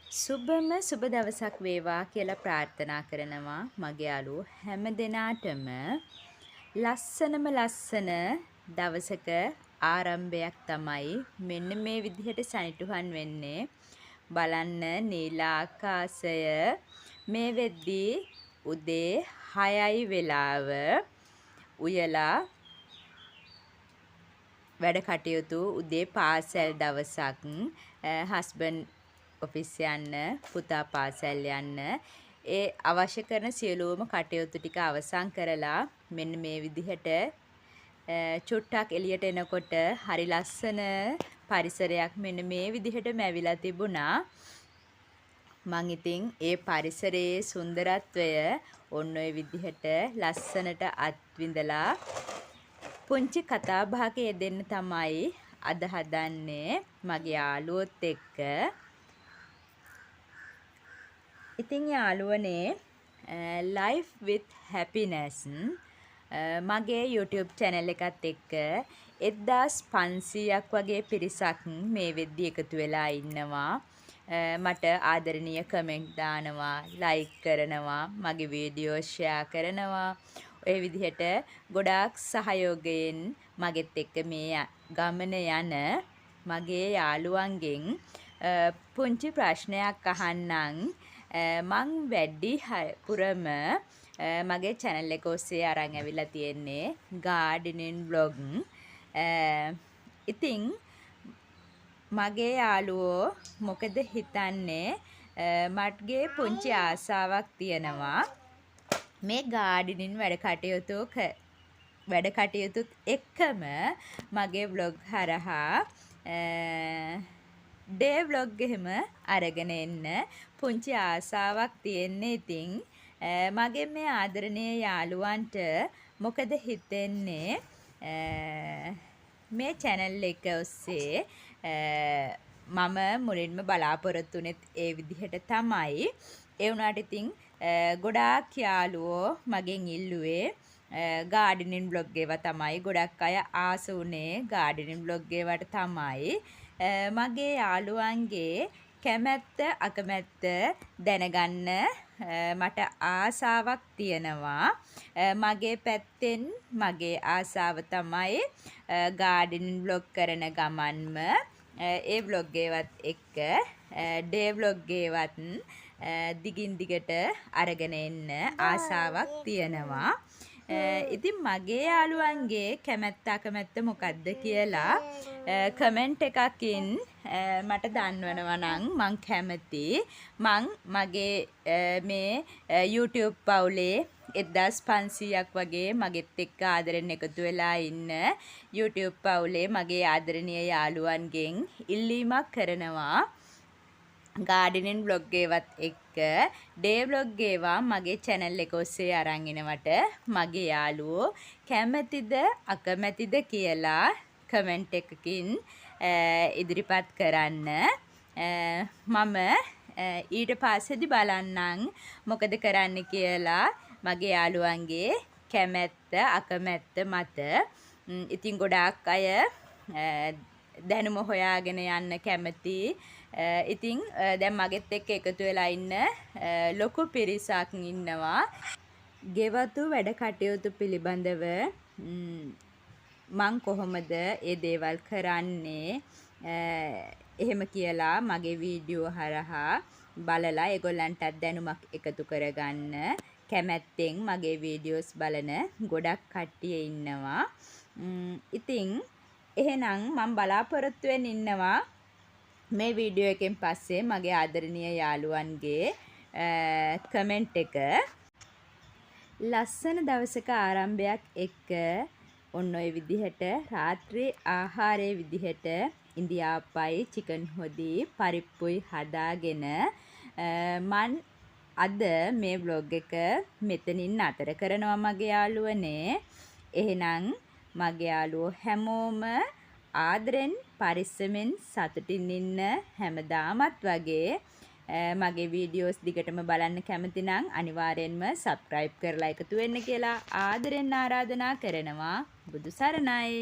සුබම සුබ දවසක් වේවා කියලා ප්‍රාර්ථනා කරනවා මගේ යාළුවෝ හැම දිනාටම ලස්සන දවසක ආරම්භයක් තමයි මෙන්න මේ විදිහට සනිටුහන් වෙන්නේ බලන්න නිල ආකාශය මේ වෙද්දී උදේ 6යි වෙලාව උයලා වැඩ කටයුතු උදේ පාසල් දවසක් හස්බන්ඩ් ඔෆිස් යන්න පුතා පාසල් යන්න ඒ අවශ්‍ය කරන සියලුම කටයුතු ටික අවසන් කරලා මෙන්න මේ විදිහට චුට්ටක් එළියට එනකොට හරි ලස්සන පරිසරයක් මෙන්න මේ විදිහටම ඇවිලා තිබුණා මං ඉතින් ඒ පරිසරයේ සුන්දරත්වය ඔන්න ඔය විදිහට ලස්සනට අත්විඳලා පුංචි කතා බහක යෙදෙන්න තමයි අද හදන්නේ මගේ යාළුවොත් එක්ක. ඉතින් යාළුවනේ life with happiness මගේ YouTube channel එකත් එක්ක 1500ක් වගේ පිරිසක් මේ වෙද්දි එකතු වෙලා ඉන්නවා. මට ආදරණීය කමෙන්ට් දානවා, ලයික් කරනවා, මගේ වීඩියෝ ෂෙයා කරනවා. ඔය විදිහට ගොඩාක් සහයෝගයෙන් මගෙත් එක්ක මේ ගමන යන මගේ යාළුවන්ගෙන් පුංචි ප්‍රශ්නයක් අහන්නම්. මං වැඩි පුරම මගේ channel එක ඔස්සේ අරන් ඇවිල්ලා තියෙන්නේ gardening vlog. ඉතින් මගේ යාළුවෝ මොකද හිතන්නේ මටගේ පුංචි ආසාවක් තියෙනවා මේ gardening වැඩ කටයුතුත් එක්කම මගේ vlog හරහා ඩේ vlog එහෙම අරගෙන එන්න පුංචි ආසාවක් තියෙන්නේ. ඉතින් මගේ මේ ආදරණීය යාළුවන්ට මොකද හිතෙන්නේ මේ channel එක ඔස්සේ මම මුලින්ම බලාපොරොත්තු වෙනෙත් ඒ විදිහට තමයි. ඒ වුණාට ඉතින් ගොඩාක් යාළුවෝ මගෙන් ඉල්ලුවේ gardening vlog ඒවා තමයි. ගොඩක් අය ආස උනේ gardening vlog ඒවට තමයි. මගේ යාළුවන්ගේ කැමැත්ත අකමැත්ත දැනගන්න මට ආසාවක් තියෙනවා. මගේ පැත්තෙන් මගේ ආසාව තමයි gardening vlog කරන ගමන්ම ඒ vlog ඒවත් එක්ක ඩේ vlog ඒවත් දිගින් දිගට අරගෙන එන්න ආසාවක් තියෙනවා. ඉතින් මගේ යාළුවන්ගේ කැමැත්ත අකමැත්ත මොකක්ද කියලා කමෙන්ට් එකකින් මට දන්වනවා නම් මං කැමති. මගේ මේ YouTube පවුලේ 1500ක් වගේ මගෙත් එක්ක ආදරෙන් එකතු වෙලා ඉන්න YouTube පවුලේ මගේ ආදරණීය යාළුවන්ගෙන් ඉල්ලීමක් කරනවා gardening vlog ඒවත් එක්ක ඩේ vlog ඒවා මගේ channel එක ඔස්සේ අරන් එනවට මගේ යාළුවෝ කැමැතිද අකමැතිද කියලා කමෙන්ට් එකකින් ඉදිරිපත් කරන්න. මම ඊට පස්සේදී බලන්නම් මොකද කරන්න කියලා මගේ යාළුවන්ගේ කැමැත්ත අකමැත්ත මත. ඉතින් ගොඩාක් අය දැනුම හොයාගෙන යන්න කැමති. ඉතින් දැන් මගෙත් එක්ක එකතු වෙලා ඉන්න ලොකු පිරිසක් ඉන්නවා. ගෙවතු වැඩ කටයුතු පිළිබඳව මං කොහොමද ඒ දේවල් කරන්නේ එහෙම කියලා මගේ වීඩියෝ හරහා බලලා ඒගොල්ලන්ටත් දැනුමක් එකතු කරගන්න කැමැත්තෙන් මගේ වීඩියෝස් බලන ගොඩක් කට්ටිය ඉන්නවා. ඉතින් එහෙනම් මම බලාපොරොත්තු වෙමින් ඉන්නවා මේ වීඩියෝ එකෙන් පස්සේ මගේ ආදරණීය යාළුවන්ගේ කමෙන්ට් එක. ලස්සන දවසක ආරම්භයක් එක්ක ඔන්න ඔය විදිහට රාත්‍රී ආහාරයේ විදිහට ඉන්දියාප්පයි චිකන් හොදි පරිප්පුයි හදාගෙන මන් අද මේ vlog එක මෙතනින් නතර කරනවා මගේ යාළුවනේ. එහෙනම් මගේ යාළුවෝ හැමෝම ආදරෙන් පරිස්සමෙන් සතුටින් ඉන්න හැමදාමත් වගේ මගේ වීඩියෝස් දිගටම බලන්න කැමති නම් අනිවාර්යෙන්ම subscribe කරලා එකතු වෙන්න කියලා ආදරෙන් ආරාධනා කරනවා. බුදු සරණයි.